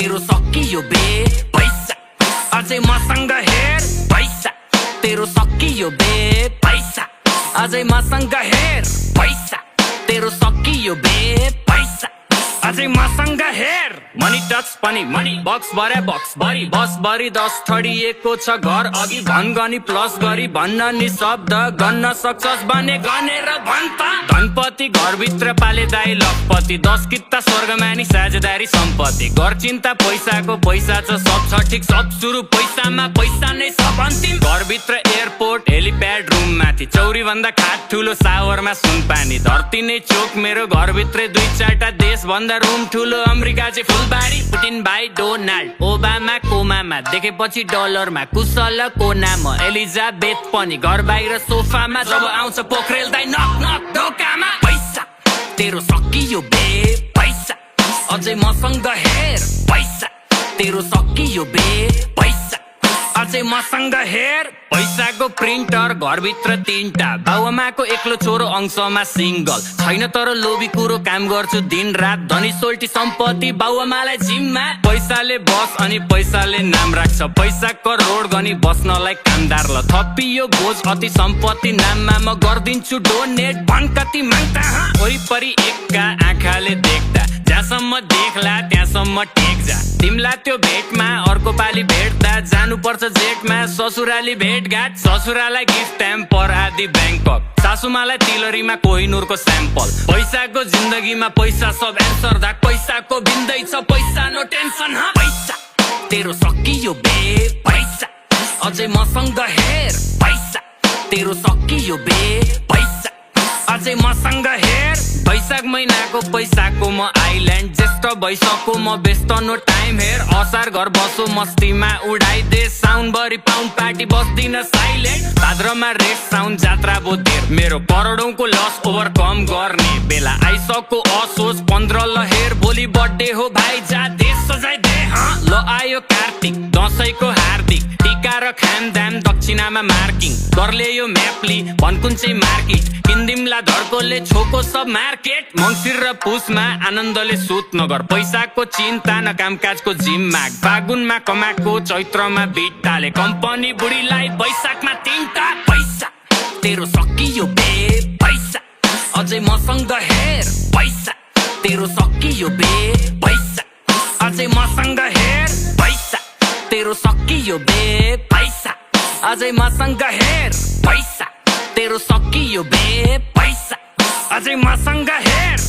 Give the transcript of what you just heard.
तेरो सकियो बे पैसा अझै मसँग हेर पैसा तेरो सकियो बे पैसा अझै मसँग हेर पैसा तेरो सकियो बे पैसा अझै मसँग हेर मनी टच पनि मनी बक्स भरी बस भरी 10 थडिएको छ घर अघि भन गनी प्लस गरी भन्न नि शब्द गन्न सक्छस् भने गनेर भन्छ धनपति घरभित्र पाले दाई लखपति 10 किता स्वर्गमा नि साझेदारी सम्पत्ति घर चिन्ता पैसाको पैसा छ सब छ ठिक सब सुरु पैसामा पैसा नै सब अन्तिम घरभित्र एयरपोर्ट हेलिप्याड रुम माथि चौरी भन्दा खाट ठुलो सावरमा सुन पानी धरती नै चोक मेरो घरभित्रै 2-4टा देश भन्दा रुम ठुलो अमेरिका चाहिँ फुलबारी पुटिन भाइ डोनाल्ड ओबामा कोमामा देखेपछि डलरमा कुशल कोनामा एलिजाबेथ पनि घर बाहिर सोफामा जब आउँछ पोखरेल दाइ नक नक ढोकामा पैसा तेरो सकियो बे पैसा अझै मसँग हेर पैसा तेरो सकियो बे पैसा अझै मसँग हेर पैसाको प्रिन्टर घरभित्र 3टा बाउआमाको एक्लो छोरो अंशमा सिंगल छैन तर लोभी कुरो काम गर्छु दिन रात धनी सोल्टी सम्पत्ति बाउआमालाई जिम्मा पैसाले बस अनि पैसाले नाम राख्छ पैसा करोड गनी बस्नलाई कामदार ल थपियो बोझ अति सम्पत्ति नाममा म गर्दिन्छु डोनेट भन कति माग्दा वरिपरि एकका आँखाले देख्दा जहाँसम्म देखला त्यहाँसम्म टेक जा तिमला त्यो भेटमा अर्को पाली भेट्दा जानुपर्छ जेटमा ससुराली भेटघाट ससुरालाई गिफ्ट ट्याम्पर आदि ब्याङ्कक सासुमालाई तिलरीमा कोहिनुरको स्याम्पल पैसाको जिन्दगीमा पैसा सब एन्सर दा पैसाको भिन्दैछ पैसा नो टेन्सन पैसा तेरो सकियो बे पैसा अझै मसँग हेर पैसा तेरो सकियो बे पैसा अझै मसँग हेर वैशाख महिनाको पैसाको म आइल्यान्ड ज्येष्ठ भइसको म व्यस्त नो टाइम हेर असार घर बसो मस्तीमा उडाइदे साउन्ड भरि पाउन्ड पार्टी बस्दिन साइलेन्ट भाद्रमा रेड साउन्ड जात्रा बोधेर मेरो करोडौंको लस ओभरकम गर्ने बेला आइसको असोज 15 लहेर भोलि बर्थडे हो भाइ जा देश सजाइदे ल आयो कार्तिक दशैंको हार्दिक टीका र खामदाम दक्षिणामा मार्किङ गर्ले यो म्यापली भनकुन चाहिँ मार्केट किन्दिमला धर्कोले छोको सब मार्केट मङ्सिर र पुसमा आनन्दले सुत नगर पैसाको चिन्ता न कामकाजको जिम माग फागुनमा कमाएको चैत्रमा बिटाले कम्पनी बुढीलाई वैशाखमा 3टा पैसा तेरो सकियो बे पैसा अझै मसँग हेर पैसा तेरो सकियो बे पैसा अझै मसँग हेर पैसा तेरो सकियो बे पैसा अझै मसँग हेर पैसा तेरो सकियो बे पैसा अझै मसँग हेर